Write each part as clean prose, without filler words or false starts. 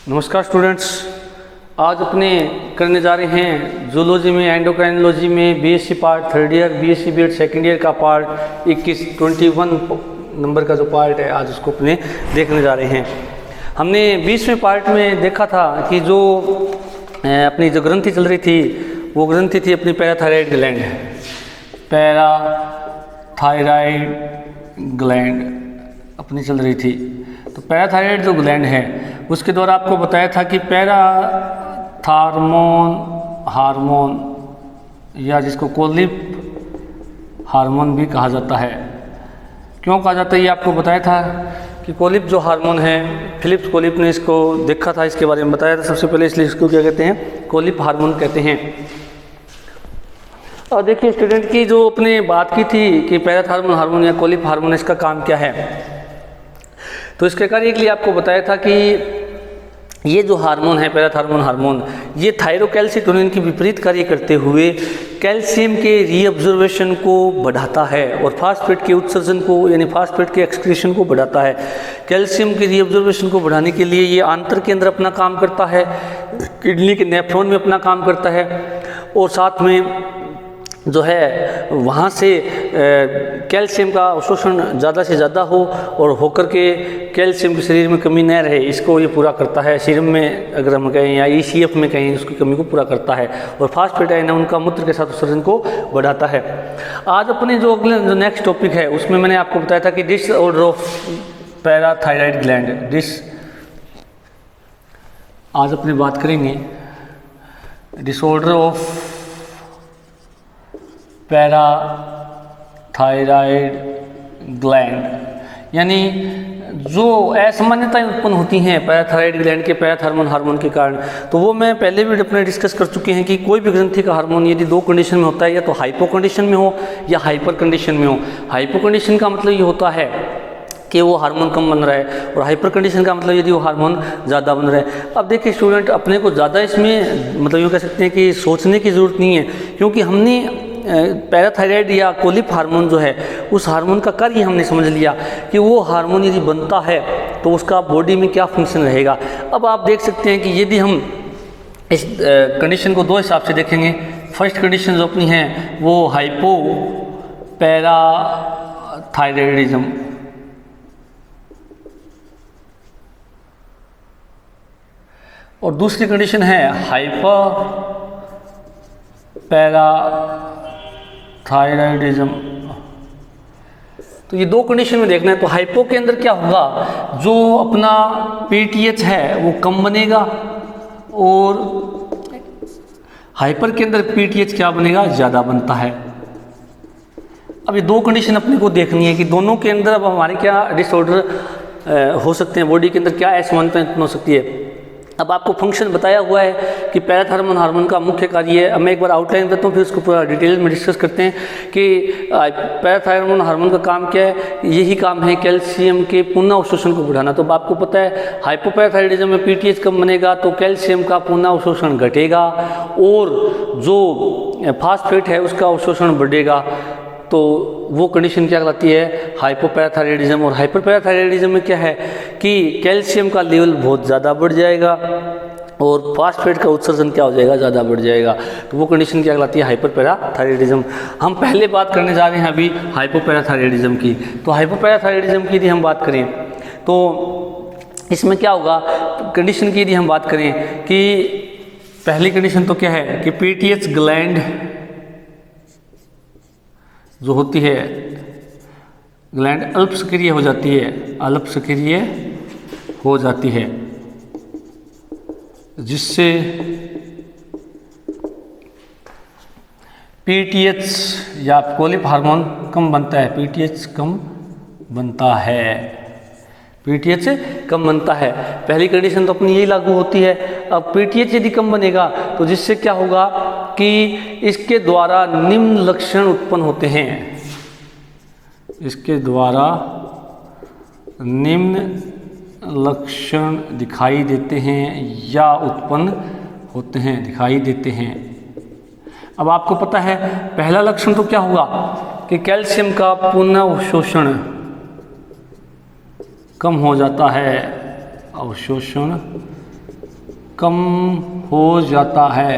नमस्कार स्टूडेंट्स, आज अपने करने जा रहे हैं जूलॉजी में एंडोक्राइनोलॉजी में BSc part third year, BSc BEd second year का पार्ट 21 नंबर का जो पार्ट है आज उसको अपने देखने जा रहे हैं। हमने 20वें पार्ट में देखा था कि जो अपनी जो ग्रंथि चल रही थी वो ग्रंथि थी अपनी पैराथायराइड ग्लैंड। पैराथायराइड ग्लैंड अपनी चल रही थी। तो पैराथायराइड जो ग्लैंड है उसके द्वारा आपको बताया था कि पैराथार्मोन हार्मोन या जिसको कोलिप हार्मोन भी कहा जाता है। क्यों कहा जाता है ये आपको बताया था कि कोलिप जो हार्मोन है, फिलिप्स कोलिप ने इसको देखा था, इसके बारे में बताया था सबसे पहले, इसलिए इसको क्या कहते हैं, कोलिप हार्मोन कहते हैं। और देखिए स्टूडेंट की जो अपने बात की थी कि पैराथार्मोन हार्मोन या कोलिप हार्मोन इसका काम क्या है, तो इसके कार्य के लिए आपको बताया था कि ये जो हार्मोन है पैराथार्मोन हार्मोन, ये थायरोकैल्सिटोनिन की विपरीत कार्य करते हुए कैल्शियम के रीअब्जॉर्प्शन को बढ़ाता है और फास्फेट के उत्सर्जन को यानी फास्फेट के एक्सक्रीशन को बढ़ाता है। कैल्शियम के रीअब्जॉर्प्शन को बढ़ाने के लिए ये आंतर केंद्र अपना काम करता है, किडनी के नेफ्रॉन में अपना काम करता है और साथ में जो है वहाँ से कैल्शियम का अवशोषण ज़्यादा से ज़्यादा हो और होकर के कैल्शियम के शरीर में कमी न रहे, इसको ये पूरा करता है। सीरम में अगर हम कहें या ईसीएफ में कहें, उसकी कमी को पूरा करता है और फास्फेट आयन उनका मूत्र के साथ उत्सर्जन को बढ़ाता है। आज अपने जो अगले जो नेक्स्ट टॉपिक है उसमें मैंने आपको बताया था कि डिसऑर्डर ऑफ पैराथायराइड ग्लैंड। आज अपने बात करेंगे डिसऑर्डर ऑफ पैराथायराइड ग्लैंड, यानी जो असमानताएं उत्पन्न होती हैं पैराथायराइड ग्लैंड के पैराथार्मोन हार्मोन के कारण। तो वो मैं पहले भी अपने डिस्कस कर चुके हैं कि कोई भी ग्रंथि का हार्मोन यदि दो कंडीशन में होता है, या तो हाइपो कंडीशन में हो या हाइपर कंडीशन में हो। हाइपो कंडीशन का मतलब ये होता है कि वो हार्मोन कम बन रहा है और हाइपर कंडीशन का मतलब यदि वो हार्मोन ज़्यादा बन रहा है। अब देखिए स्टूडेंट, अपने को ज़्यादा इसमें मतलब यूँ कह सकते हैं कि सोचने की ज़रूरत नहीं है, क्योंकि हमने पैराथायराइड या कोलिप हार्मोन जो है उस हार्मोन का कार्य हमने समझ लिया कि वो हार्मोन यदि बनता है तो उसका बॉडी में क्या फंक्शन रहेगा। अब आप देख सकते हैं कि यदि हम इस कंडीशन को दो हिसाब से देखेंगे। फर्स्ट कंडीशन जो अपनी है वो हाइपो पैराथायराइडिज्म, और दूसरी कंडीशन है हाइपर पैराथायराइडिज्म। तो ये दो कंडीशन में देखना है। तो हाइपो के अंदर क्या होगा, जो अपना पीटीएच है वो कम बनेगा और हाइपर के अंदर पीटीएच क्या बनेगा, ज़्यादा बनता है। अब ये दो कंडीशन अपने को देखनी है कि दोनों के अंदर अब हमारे क्या डिसऑर्डर हो सकते हैं, बॉडी के अंदर क्या असमानता उत्पन्न हो सकती है। अब आपको फंक्शन बताया हुआ है कि पैराथार्मोन हार्मोन का मुख्य कार्य है। अब मैं एक बार आउटलाइन करता हूँ, फिर उसको पूरा डिटेल में डिस्कस करते हैं कि पैराथार्मोन हार्मोन का काम क्या है। यही काम है कैल्शियम के पुनः अवशोषण को बढ़ाना। तो आपको पता है हाइपोपैराथायराइडिज्म में पीटीएच कम बनेगा तो कैल्शियम का पुनः अवशोषण घटेगा और जो फास्फेट है उसका अवशोषण बढ़ेगा। तो वो कंडीशन क्या कहलाती है, हाइपोपैराथायराइडिज्म। और हाइपरपैराथायराइडिज्म में क्या है कि कैल्शियम का लेवल बहुत ज़्यादा बढ़ जाएगा और फास्फेट का उत्सर्जन क्या हो जाएगा, ज़्यादा बढ़ जाएगा। तो वो कंडीशन क्या कहलाती है, हाइपरपैराथायराइडिज्म। हम पहले बात करने जा रहे हैं अभी हाइपोपैराथायराइडिज्म की। तो हाइपोपैराथायराइडिज्म की यदि हम बात करें तो इसमें क्या होगा, कंडीशन की यदि हम बात करें कि पहली कंडीशन तो क्या है कि पीटीएच ग्लैंड जो होती है, ग्लैंड अल्प सक्रिय हो जाती है, अल्प सक्रिय हो जाती है, जिससे पीटीएच या कोलिप हार्मोन कम बनता है। पीटीएच कम बनता है, पीटीएच कम बनता है। पहली कंडीशन तो अपनी यही लागू होती है। अब पीटीएच यदि कम बनेगा तो जिससे क्या होगा कि इसके द्वारा निम्न लक्षण उत्पन्न होते हैं, इसके द्वारा निम्न लक्षण दिखाई देते हैं या उत्पन्न होते हैं, दिखाई देते हैं। अब आपको पता है पहला लक्षण तो क्या होगा कि कैल्शियम का पुनः अवशोषण कम हो जाता है, अवशोषण कम हो जाता है।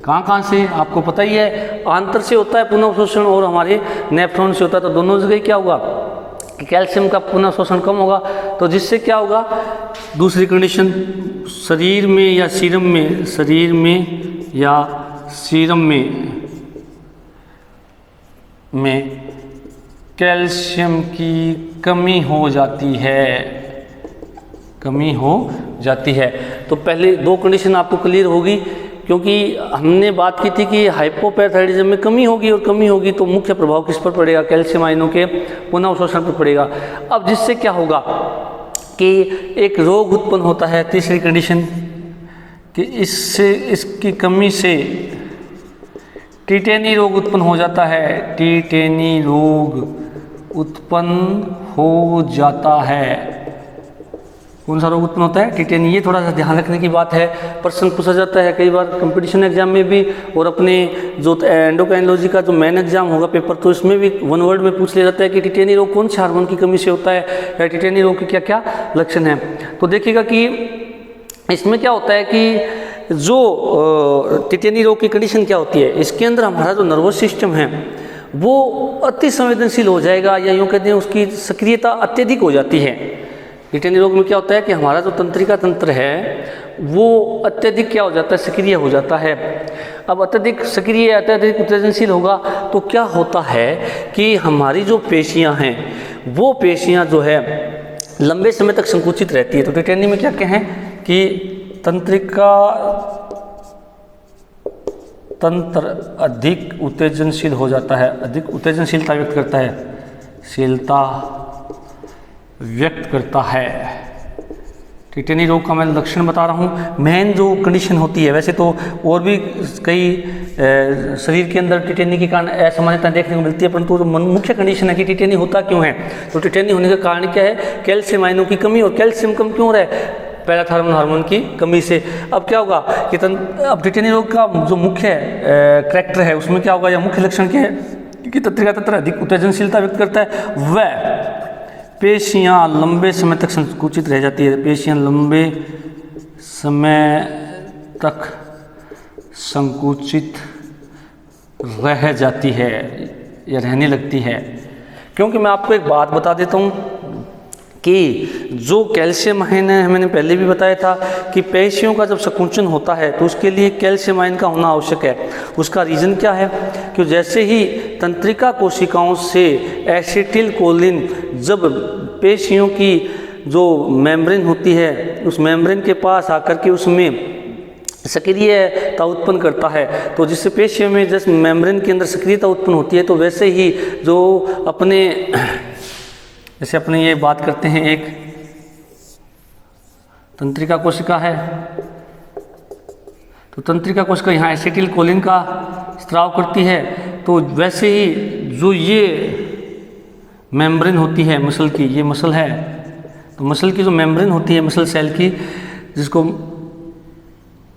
कहाँ से आपको पता ही है, आंतर से होता है पुनः अवशोषण और हमारे नेफ्रॉन से होता है। तो दोनों जगह क्या होगा कि कैल्शियम का पुनः अवशोषण कम होगा, तो जिससे क्या होगा, दूसरी कंडीशन शरीर में या सीरम में, शरीर में या सीरम में कैल्शियम की कमी हो जाती है, कमी हो जाती है। तो पहले दो कंडीशन आपको क्लियर होगी, क्योंकि हमने बात की थी कि हाइपोपैराथायरॉयडिज्म में कमी होगी, और कमी होगी तो मुख्य प्रभाव किस पर पड़ेगा, कैल्शियम आयनों के पुनः अवशोषण पर पड़ेगा। अब जिससे क्या होगा कि एक रोग उत्पन्न होता है, तीसरी कंडीशन कि इससे, इसकी कमी से टिटेनी रोग उत्पन्न हो जाता है, टिटेनी रोग उत्पन्न हो जाता है। कौन सा रोग उत्पन्न होता है, टिटेनी। ये थोड़ा सा ध्यान रखने की बात है, प्रश्न पूछा जाता है कई बार कंपटीशन एग्जाम में भी, और अपने जो एंडोक्राइनोलॉजी का जो मेन एग्जाम होगा पेपर, तो इसमें भी वन वर्ड में पूछ लिया जाता है कि टिटेनी रोग कौन से हार्मोन की कमी से होता है, या टिटेनी रोग के क्या क्या लक्षण हैं। तो देखिएगा कि इसमें क्या होता है कि जो टिटेनी रोग की कंडीशन क्या होती है, इसके अंदर हमारा जो नर्वस सिस्टम है वो अति संवेदनशील हो जाएगा, या यूँ कहते हैं उसकी सक्रियता अत्यधिक हो जाती है। टिटेनी रोग में क्या होता है कि हमारा जो तंत्रिका तंत्र है वो अत्यधिक क्या हो जाता है, सक्रिय हो जाता है। अब अत्यधिक सक्रिय, अत्यधिक उत्तेजनशील होगा तो क्या होता है कि हमारी जो पेशियां हैं वो पेशियां जो है लंबे समय तक संकुचित रहती है। तो टिटेनी में क्या कहें कि तंत्रिका तंत्र अधिक उत्तेजनशील हो जाता है, अधिक उत्तेजनशीलता व्यक्त करता है, शीलता व्यक्त करता है। टिटेनी रोग का मैं लक्षण बता रहा हूँ, मेन जो कंडीशन होती है, वैसे तो और भी कई शरीर के अंदर टिटेनी के कारण असामान्यता देखने को मिलती है, परंतु जो मुख्य कंडीशन है कि टिटेनी होता क्यों है, तो टिटेनी होने का कारण क्या है, कैल्शियम आयनों की कमी। और कैल्शियम कम क्यों हो रहा है, पैराथायरॉयड हार्मोन की कमी से। अब क्या होगा कि अब टिटेनी रोग का जो मुख्य करैक्टर है उसमें क्या होगा, या मुख्य लक्षण क्या है कि तंत्रिका तंत्र अधिक उत्तेजनशीलता व्यक्त करता है, वह पेशियां लंबे समय तक संकुचित रह जाती है, पेशियां लंबे समय तक संकुचित रह जाती है या रहने लगती है। क्योंकि मैं आपको एक बात बता देता हूँ कि जो कैल्शियम आयन है, मैंने पहले भी बताया था कि पेशियों का जब संकुचन होता है तो उसके लिए कैल्शियम आयन का होना आवश्यक है। उसका रीज़न क्या है कि जैसे ही तंत्रिका कोशिकाओं से एसिटिल कोलिन जब पेशियों की जो मेम्ब्रेन होती है उस मेम्ब्रेन के पास आकर के उसमें सक्रियता उत्पन्न करता है, तो जिससे पेशियों में जैसे मेम्ब्रेन के अंदर सक्रियता उत्पन्न होती है, तो वैसे ही जो अपने जैसे अपने ये बात करते हैं, एक तंत्रिका कोशिका है, तो तंत्रिका कोशिका यहाँ एसिटिल कोलिन का स्राव करती है, तो वैसे ही जो ये मेम्ब्रेन होती है मसल की, ये मसल है, तो मसल की जो मेम्ब्रेन होती है मसल सेल की, जिसको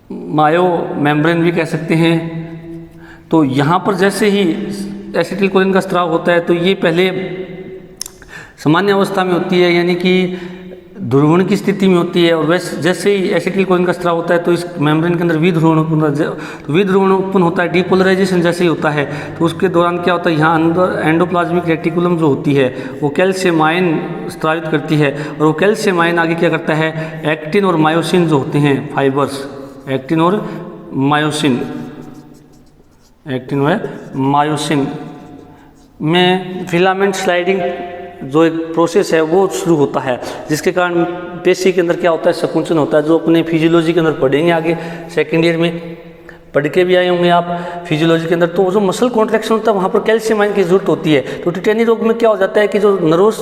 मायो मेम्ब्रेन भी कह सकते हैं, तो यहाँ पर जैसे ही एसिटिल कोलिन का स्राव होता है तो ये पहले सामान्य अवस्था में होती है, यानी कि ध्रुवण की स्थिति में होती है, और वैसे जैसे ही एसिटिल कोलिन का स्राव होता है तो इस मेम्ब्रेन के अंदर विध्रुवण उत्पन्न होता है, डीपोलराइजेशन जैसे ही होता है। तो उसके दौरान क्या होता है, यहाँ अंदर एंडोप्लाज्मिक रेटिकुलम जो होती है वो कैल्शियम आयन स्रावित करती है, और वो कैल्शियम आयन आगे क्या करता है, एक्टिन और मायोसिन जो होते हैं फाइबर्स, एक्टिन और मायोसिन, एक्टिन और मायोसिन में फिलामेंट स्लाइडिंग जो एक प्रोसेस है वो शुरू होता है, जिसके कारण पेशी के अंदर क्या होता है, संकुचन होता है, जो अपने फिजियोलॉजी के अंदर पढ़ेंगे आगे सेकेंड ईयर में पढ़ के भी आए होंगे आप फिजियोलॉजी के अंदर। तो जो मसल कॉन्ट्रैक्शन होता है वहाँ पर कैल्शियम आयन की जरूरत होती है। तो टिटेनी रोग में क्या हो जाता है कि जो नर्वस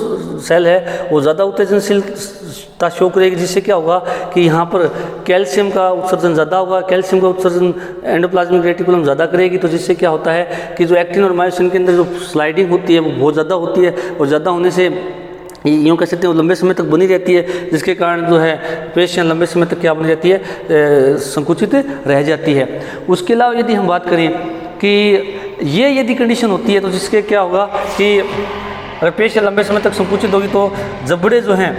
सेल है वो ज़्यादा उत्तेजनशीलता शो करेगी, जिससे क्या होगा कि यहाँ पर कैल्शियम का उत्सर्जन ज़्यादा होगा, कैल्शियम का उत्सर्जन एंडोप्लाज्मिक रेटिकुलम ज़्यादा करेगी, तो जिससे क्या होता है कि जो एक्टिन और मायोसिन के अंदर जो स्लाइडिंग होती है वो बहुत ज़्यादा होती है, और ज़्यादा होने से यूँ कह सकते हैं वो लंबे समय तक बनी रहती है, जिसके कारण जो है पेशियाँ लंबे समय तक क्या बनी रहती है, संकुचित रह जाती है। उसके अलावा यदि हम बात करें कि ये यदि कंडीशन होती है तो जिसके क्या होगा कि अगर पेशियाँ लंबे समय तक संकुचित होगी तो जबड़े जो हैं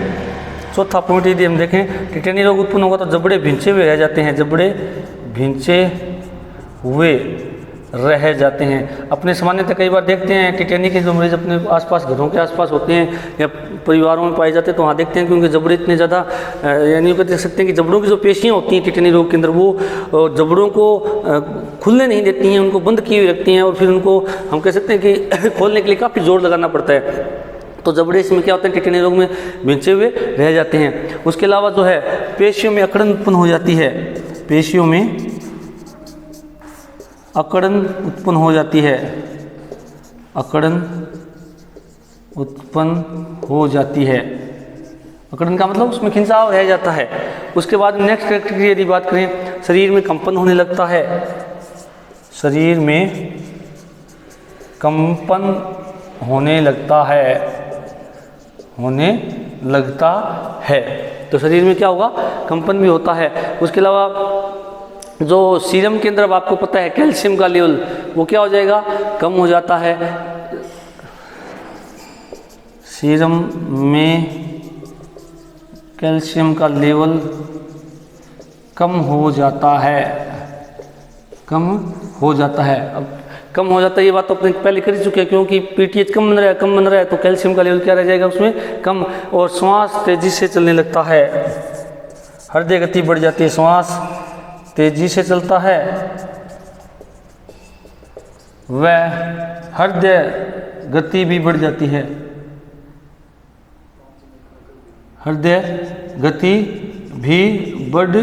चौथा पॉइंट यदि हम देखें, टिटेनी रोग उत्पन्न होगा तो जबड़े भिंचे हुए रह जाते हैं, जबड़े भिंचे हुए रह जाते हैं। अपने सामान्यतः कई बार देखते हैं टिटेनी के जो मरीज अपने आसपास घरों के आसपास होते हैं या परिवारों में पाए जाते हैं, तो वहाँ देखते हैं कि उनके जबड़े इतने ज़्यादा, यानी वो देख सकते हैं कि जबड़ों की जो पेशियाँ होती हैं टिटेनी रोग के अंदर, वो जबड़ों को खुलने नहीं देती हैं, उनको बंद किए हुए रखती हैं, और फिर उनको हम कह सकते हैं कि खोलने के लिए काफ़ी जोर लगाना पड़ता है। तो जबड़े इसमें क्या होते हैं, टिटेनी रोग में भिंचे हुए रह जाते हैं। उसके अलावा जो है पेशियों में अकड़न उत्पन्न हो जाती है, पेशियों में अकड़न उत्पन्न हो जाती है, अकड़न उत्पन्न हो जाती है। अकड़न का मतलब उसमें खिंचाव रह जाता है। उसके बाद नेक्स्ट कैरेक्टर की यदि बात करें, शरीर में कंपन होने लगता है, शरीर में कंपन होने लगता है, होने लगता है। तो शरीर में क्या होगा, कंपन भी होता है। उसके अलावा जो सीरम के अंदर अब आपको पता है कैल्शियम का लेवल वो क्या हो जाएगा, कम हो जाता है। सीरम में कैल्शियम का लेवल कम हो जाता है, कम हो जाता है। अब कम हो जाता है ये बात तो अपने पहले कर ही चुके हैं, क्योंकि पीटीएच कम बन रहा है तो कैल्शियम का लेवल क्या रह जाएगा उसमें, कम। और श्वास तेजी से चलने लगता है, हृदय गति बढ़ जाती है, श्वास तेजी से चलता है, वह हृदय गति भी बढ़ जाती है, हृदय गति भी बढ़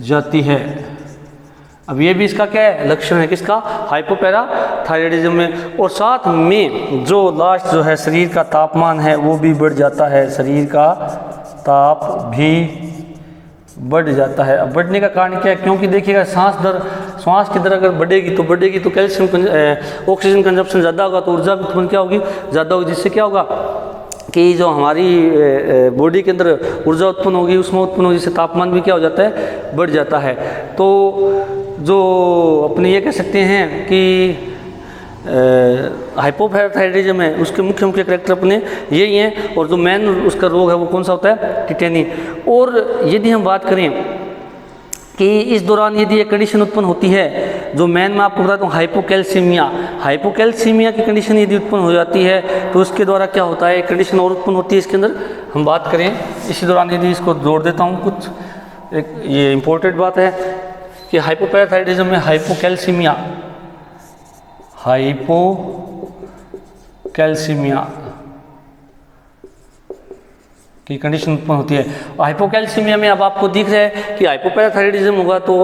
जाती है। अब ये भी इसका क्या है, लक्षण है किसका, हाइपोपैराथायराइडिज्म में। और साथ में जो लास्ट जो है शरीर का तापमान है वो भी बढ़ जाता है, शरीर का ताप भी बढ़ जाता है। अब बढ़ने का कारण क्या है, क्योंकि देखिएगा श्वास की दर अगर बढ़ेगी तो कैल्शियम ऑक्सीजन कंजप्शन ज़्यादा होगा, तो ऊर्जा भी उत्पन्न क्या होगी, ज़्यादा होगी, जिससे क्या होगा कि जो हमारी बॉडी के अंदर ऊर्जा उत्पन्न होगी, उसमें उत्पन्न होगी, जिससे तापमान भी क्या हो जाता है, बढ़ जाता है। तो जो अपने ये कह सकते हैं कि हाइपोपैराथायराइडिज्म है उसके मुख्य कैरेक्टर अपने यही हैं। और जो मेन उसका रोग है वो कौन सा होता है, टिटेनी। और यदि हम बात करें कि इस दौरान यदि एक कंडीशन उत्पन्न होती है, जो मेन मैं आपको बताता हूँ, हाइपोकैल्सीमिया की कंडीशन यदि उत्पन्न हो जाती है तो उसके द्वारा क्या होता है, एक कंडीशन और उत्पन्न होती है इसके अंदर, हम बात करें इसी दौरान यदि इसको जोड़ देता हूँ कुछ, एक ये इम्पोर्टेंट बात है कि हाइपोपैराथायराइडिज्म में हाइपोकैल्सीमिया की कंडीशन उत्पन्न होती है। और हाइपोकैल्सीमिया में अब आपको दिख रहा है कि हाइपोपैराथायराइडिज्म होगा तो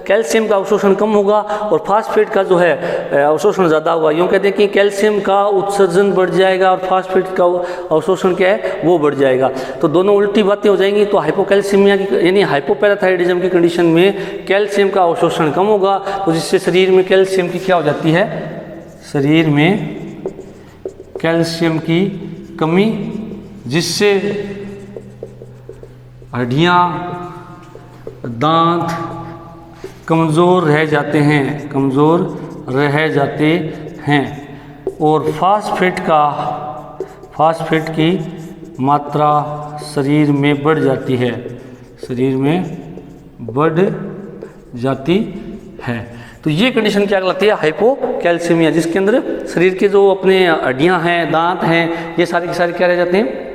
कैल्शियम का अवशोषण कम होगा और फास्फेट का जो है अवशोषण ज़्यादा होगा। यूँ कहते हैं कि कैल्शियम का उत्सर्जन बढ़ जाएगा और फास्फेट का अवशोषण क्या है, वो बढ़ जाएगा। तो दोनों उल्टी बातें हो जाएंगी। तो हाइपोकैल्सीमिया की यानी हाइपोपैराथायराइडिज्म की कंडीशन में कैल्शियम का अवशोषण कम होगा, तो जिससे शरीर में कैल्शियम की क्या हो जाती है, शरीर में कैल्शियम की कमी, जिससे हड्डियाँ, दांत कमज़ोर रह जाते हैं और फास्फेट की मात्रा शरीर में बढ़ जाती है, तो ये कंडीशन क्या कहलाती है, हाइपोकैल्सीमिया, जिसके अंदर शरीर के जो अपने हड्डियाँ हैं, दांत हैं, ये सारे के सारे क्या रह जाते हैं,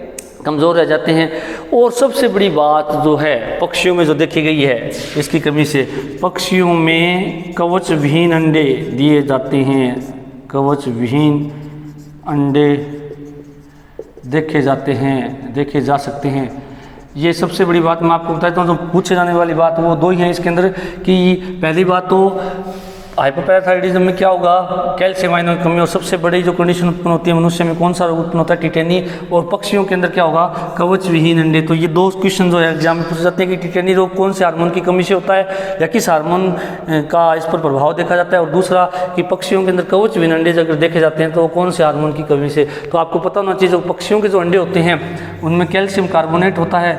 कमज़ोर रह जाते हैं। और सबसे बड़ी बात जो है पक्षियों में जो देखी गई है इसकी कमी से, पक्षियों में कवचविहीन अंडे दिए जाते हैं, कवचविहीन अंडे देखे जा सकते हैं। ये सबसे बड़ी बात मैं आपको बताता हूँ। जो पूछे जाने वाली बात वो दो ही हैं इसके अंदर कि पहली बात तो हाइपोपैराथायराइडिज्म में क्या होगा, कैल्शियम आयनों की कमी, और सबसे बड़ी जो कंडीशन उत्पन्न होती है मनुष्य में कौन सा रोग उत्पन्न होता है, टिटेनी। और पक्षियों के अंदर क्या होगा, कवच विहीन अंडे। तो ये दो क्वेश्चन जो है एग्जाम में पूछे जाते हैं कि टिटेनी रोग कौन से हार्मोन की कमी से होता है या किस हार्मोन का इस पर प्रभाव देखा जाता है, और दूसरा कि पक्षियों के अंदर कवच विहीन अंडे अगर देखे जाते हैं तो कौन से हार्मोन की कमी से। तो आपको पता होना चाहिए जो पक्षियों के जो अंडे होते हैं उनमें कैल्शियम कार्बोनेट होता है,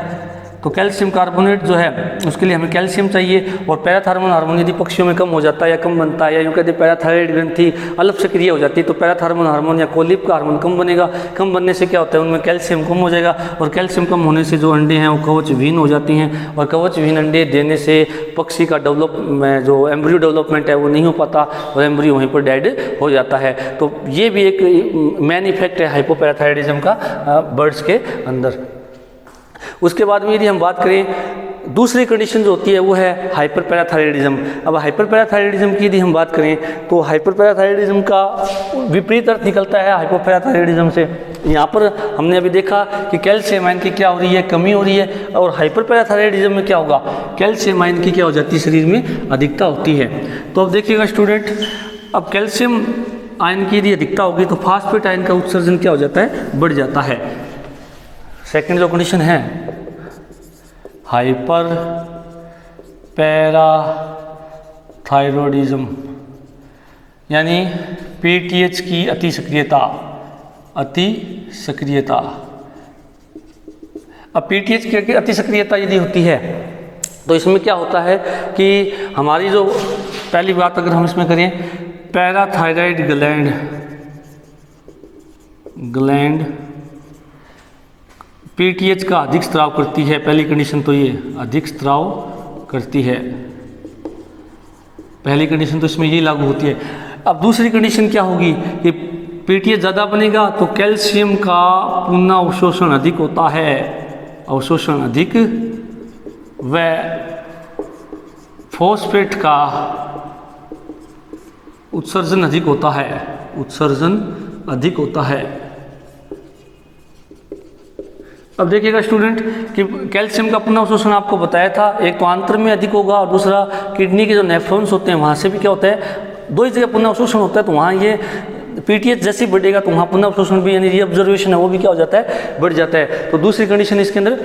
तो कैल्शियम कार्बोनेट जो है उसके लिए हमें कैल्शियम चाहिए, और पैराथार्मोन हार्मोन यदि पक्षियों में कम हो जाता है या कम बनता है, या यूँ कहते हैं पैराथायराइड ग्रंथि अल्प सक्रिय हो जाती है, तो पैराथार्मोन हार्मोन या कोलिप का हार्मोन कम बनेगा। कम बनने से क्या होता है, उनमें कैल्शियम कम हो जाएगा, और कैल्शियम कम होने से जो अंडे हैं वो कवचविहीन हो जाती हैं, और कवचविहीन अंडे देने से पक्षी का जो एम्ब्रियो डेवलपमेंट है वो नहीं हो पाता, और एम्ब्रियो वहीं पर डेड हो जाता है। तो ये भी एक मेन इफेक्ट है हाइपोपैराथायराइडिज्म का बर्ड्स के अंदर। उसके बाद में यदि हम बात करें दूसरी कंडीशन जो होती है वो है हाइपरपैराथायराइडिज्म। अब हाइपरपैराथायराइडिज्म की यदि हम बात करें तो हाइपरपैराथायराइडिज्म का विपरीत अर्थ निकलता है हाइपोपैराथायराइडिज्म से। यहाँ पर हमने अभी देखा कि कैल्शियम आयन की क्या हो रही है, कमी हो रही है, और हाइपरपैराथायराइडिज्म में क्या होगा, कैल्शियम आयन की क्या हो जाती है, शरीर में अधिकता होती है। तो अब देखिएगा स्टूडेंट, अब कैल्शियम आयन की यदि अधिकता होगी तो फास्फेट आयन का उत्सर्जन क्या हो जाता है, बढ़ जाता है। सेकंड जो कंडीशन है हाइपर पैराथायरॉयडिज्म, यानी पीटीएच की अति सक्रियता। अब पीटीएच की अति सक्रियता यदि होती है तो इसमें क्या होता है कि हमारी जो पहली बात अगर हम इसमें करें, पैराथायराइड ग्लैंड पीटीएच का अधिक स्त्राव करती है। पहली कंडीशन तो ये अधिक स्त्राव करती है, पहली कंडीशन तो इसमें ये लागू होती है। अब दूसरी कंडीशन क्या होगी कि पीटीएच ज़्यादा बनेगा तो कैल्शियम का पुनः अवशोषण अधिक होता है, अवशोषण अधिक, व फॉस्फेट का उत्सर्जन अधिक होता है, उत्सर्जन अधिक होता है। अब देखिएगा स्टूडेंट कि कैल्शियम का पुनः अवशोषण आपको बताया था, एक तो आंत्र में अधिक होगा और दूसरा किडनी के जो नेफ्रॉन्स होते हैं वहाँ से भी क्या होता है, दो ही जगह पुनः अवशोषण होता है। तो वहाँ ये पीटीएच जैसे बढ़ेगा तो वहाँ पुनः अवशोषण भी यानी रीअब्जर्वेशन है वो भी क्या हो जाता है, बढ़ जाता है। तो दूसरी कंडीशन इसके अंदर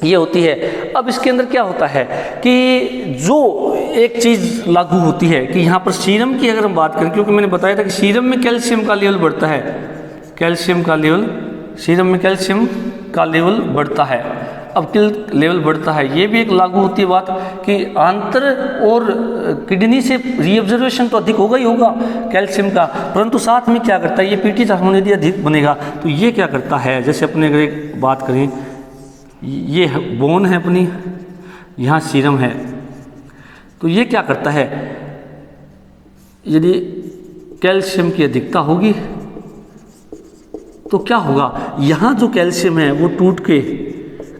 ये होती है। अब इसके अंदर क्या होता है कि जो एक चीज़ लागू होती है कि यहाँ पर सीरम की अगर हम बात करें, क्योंकि मैंने बताया था कि सीरम में कैल्शियम का लेवल बढ़ता है, कैल्शियम का लेवल, सीरम में कैल्शियम का लेवल बढ़ता है। अब लेवल बढ़ता है, ये भी एक लागू होती है बात कि आंतर और किडनी से रीअब्जर्वेशन तो अधिक होगा ही होगा कैल्शियम का, परंतु साथ में क्या करता है, ये पीटीएच हार्मोन यदि अधिक बनेगा तो ये क्या करता है, जैसे अपने अगर एक बात करें, ये बोन है अपनी, यहाँ सीरम है, तो ये क्या करता है, यदि कैल्शियम की अधिकता होगी तो क्या होगा, यहाँ जो कैल्शियम है वो टूट के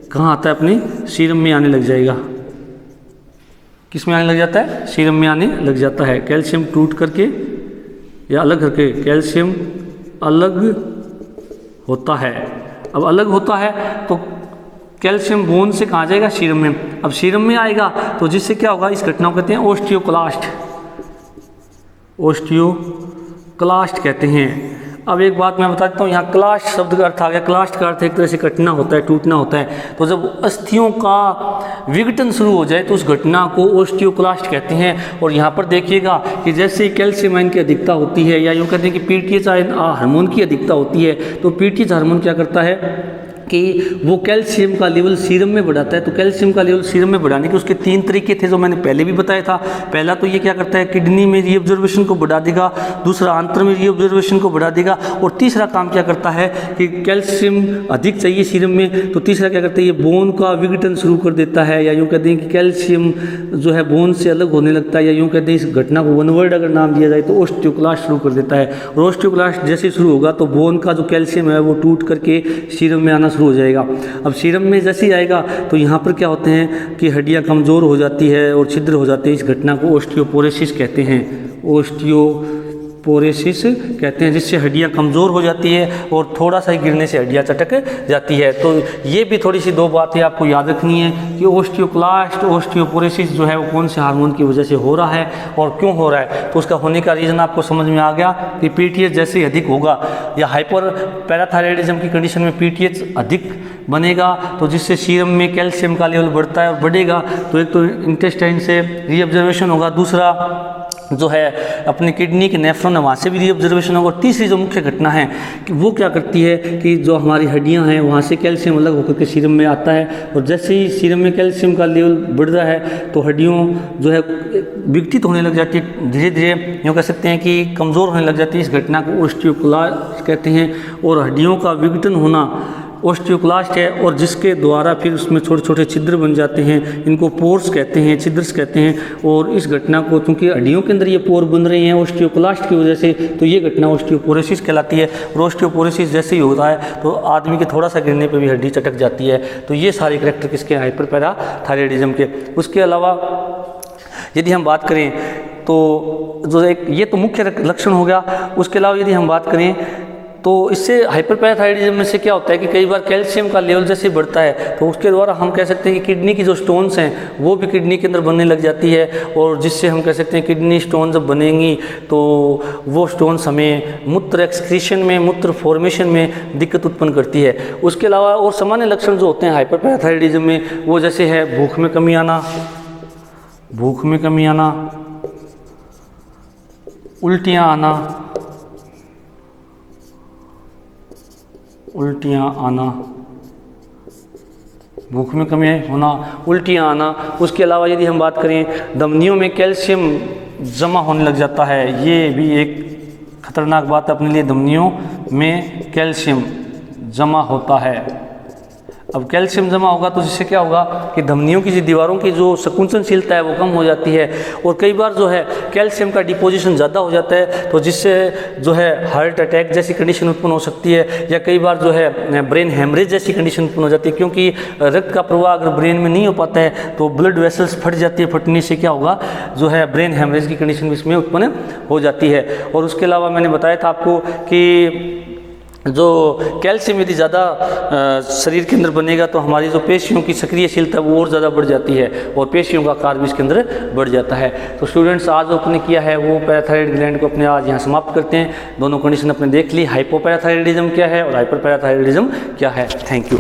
कहाँ आता है, अपने सीरम में आने लग जाएगा। किस में आने लग जाता है, सीरम में आने लग जाता है। कैल्शियम टूट करके या अलग करके कैल्शियम अलग होता है। अब अलग होता है तो कैल्शियम बोन से कहाँ जाएगा, सीरम में। अब सीरम में आएगा तो जिससे क्या होगा, इस घटना को कहते हैं ओस्टियोक्लास्ट, ओस्टियोक्लास्ट कहते हैं। अब एक बात मैं बता देता हूँ, यहाँ क्लास्ट शब्द का अर्थ आ गया। क्लास्ट का अर्थ एक तरह से कटना होता है, टूटना होता है। तो जब अस्थियों का विघटन शुरू हो जाए तो उस घटना को ओस्टियोक्लास्ट कहते हैं। और यहाँ पर देखिएगा कि जैसे ही कैल्शियम आयन की अधिकता होती है, या यूँ कहते हैं कि पीटीएच आयन हार्मोन की अधिकता होती है, तो पीटीएच हार्मोन क्या करता है कि वो कैल्शियम का लेवल सीरम में बढ़ाता है। तो कैल्शियम का लेवल सीरम में बढ़ाने के उसके 3 तरीके थे जो मैंने पहले भी बताया था। पहला तो ये क्या करता है, किडनी में रीअब्जर्वेशन को बढ़ा देगा, दूसरा आंत्र में रीअब्जर्वेशन को बढ़ा देगा, और तीसरा काम क्या करता है कि कैल्शियम अधिक चाहिए सीरम में, तो तीसरा क्या करता है, ये बोन का विघटन शुरू कर देता है, या यूँ कहते हैं कि कैल्शियम जो है बोन से अलग होने लगता है, या यूँ कहते हैं इस घटना को वन वर्ड अगर नाम दिया जाए तो ओस्टियोक्लास्ट शुरू कर देता है। और ओस्टियोक्लास्ट जैसे शुरू होगा तो बोन का जो कैल्शियम है वो टूट करके सीरम में आना हो जाएगा। अब सीरम में जैसे ही आएगा तो यहाँ पर क्या होते हैं कि हड्डियाँ कमज़ोर हो जाती है और छिद्र हो जाते हैं। इस घटना को ओस्टियोपोरोसिस कहते हैं, ओस्टियोपोरोसिस कहते हैं, जिससे हड्डियाँ कमज़ोर हो जाती है और थोड़ा सा ही गिरने से हड्डियाँ चटक जाती है। तो ये भी थोड़ी सी 2 बातें आपको याद रखनी है कि ओस्टियोक्लास्ट, ओस्टियोपोरोसिस जो है वो कौन से हार्मोन की वजह से हो रहा है और क्यों हो रहा है। तो उसका होने का रीज़न आपको समझ में आ गया कि पीटीएच जैसे ही अधिक होगा, या हाइपर पैराथायराइडिज्म की कंडीशन में पीटीएच अधिक बनेगा तो जिससे सीरम में कैल्शियम का लेवल बढ़ता है और बढ़ेगा तो एक तो इंटेस्टाइन से रीअब्जर्वेशन होगा, दूसरा जो है अपनी किडनी के नेफ्रॉन है वहाँ से भी रीऑब्जर्वेशन होगा। और तीसरी जो मुख्य घटना है कि वो क्या करती है कि जो हमारी हड्डियाँ हैं वहाँ से कैल्शियम अलग होकर के सीरम में आता है, और जैसे ही सीरम में कैल्शियम का लेवल बढ़ रहा है तो हड्डियों जो है विकसित होने लग जाती है, धीरे धीरे यूँ कह सकते हैं कि कमज़ोर होने लग जाती है। इस घटना को ऑस्टियोक्लास्ट कहते हैं। और हड्डियों का विघटन होना ऑस्टियोक्लास्ट है, और जिसके द्वारा फिर उसमें छोटे छोटे छिद्र बन जाते हैं, इनको पोर्स कहते हैं, छिद्रस कहते हैं। और इस घटना को चूँकि हड्डियों के अंदर ये पोर बन रहे हैं ऑस्टियोक्लास्ट की वजह से, तो ये घटना ऑस्टियोपोरोसिस कहलाती है। और ऑस्टियोपोरोसिस जैसे ही होता है तो आदमी के थोड़ा सा गिरने पर भी हड्डी चटक जाती है। तो ये सारे करैक्टर किसके, हाइपरपैराथायराइडिज्म के। उसके अलावा यदि हम बात करें तो जो एक ये तो मुख्य लक्षण हो गया। उसके अलावा यदि हम बात करें तो इससे हाइपरपैराथायराइडिज्म में से क्या होता है कि कई बार कैल्शियम का लेवल जैसे बढ़ता है तो उसके द्वारा हम कह सकते हैं कि किडनी की जो स्टोन्स हैं वो भी किडनी के अंदर बनने लग जाती है, और जिससे हम कह सकते हैं किडनी स्टोन जब बनेंगी तो वो स्टोन्स हमें मूत्र एक्सक्रीशन में, मूत्र फॉर्मेशन में दिक्कत उत्पन्न करती है। उसके अलावा और सामान्य लक्षण जो होते हैं हाइपरपैराथायराइडिज्म में वो जैसे है भूख में कमी आना, उल्टियाँ आना, भूख में कमी होना, उल्टियाँ आना। उसके अलावा यदि हम बात करें धमनियों में कैल्शियम जमा होने लग जाता है, ये भी एक खतरनाक बात है अपने लिए। धमनियों में कैल्शियम जमा होता है। अब कैल्शियम जमा होगा तो जिससे क्या होगा कि धमनियों की दीवारों की जो संकुचनशीलता है वो कम हो जाती है, और कई बार जो है कैल्शियम का डिपोजिशन ज़्यादा हो जाता है तो जिससे जो है हार्ट अटैक जैसी कंडीशन उत्पन्न हो सकती है, या कई बार जो है ब्रेन हेमरेज जैसी कंडीशन उत्पन्न हो जाती है। क्योंकि रक्त का प्रवाह अगर ब्रेन में नहीं हो पाता है तो ब्लड वेसल्स फट जाती है, फटने से क्या होगा जो है ब्रेन हेमरेज की कंडीशन इसमें उत्पन्न हो जाती है। और उसके अलावा मैंने बताया था आपको कि जो कैल्शियम यदि ज़्यादा शरीर के अंदर बनेगा तो हमारी जो पेशियों की सक्रियशीलता वो और ज़्यादा बढ़ जाती है, और पेशियों का आकार भी इसके अंदर बढ़ जाता है। तो स्टूडेंट्स आज जो अपने किया है वो पैराथायराइड ग्लैंड को अपने आज यहाँ समाप्त करते हैं। दोनों कंडीशन अपने देख ली, हाइपोपैराथायराइडिज्म क्या है और हाइपरपैराथायराइडिज्म क्या है। Thank you.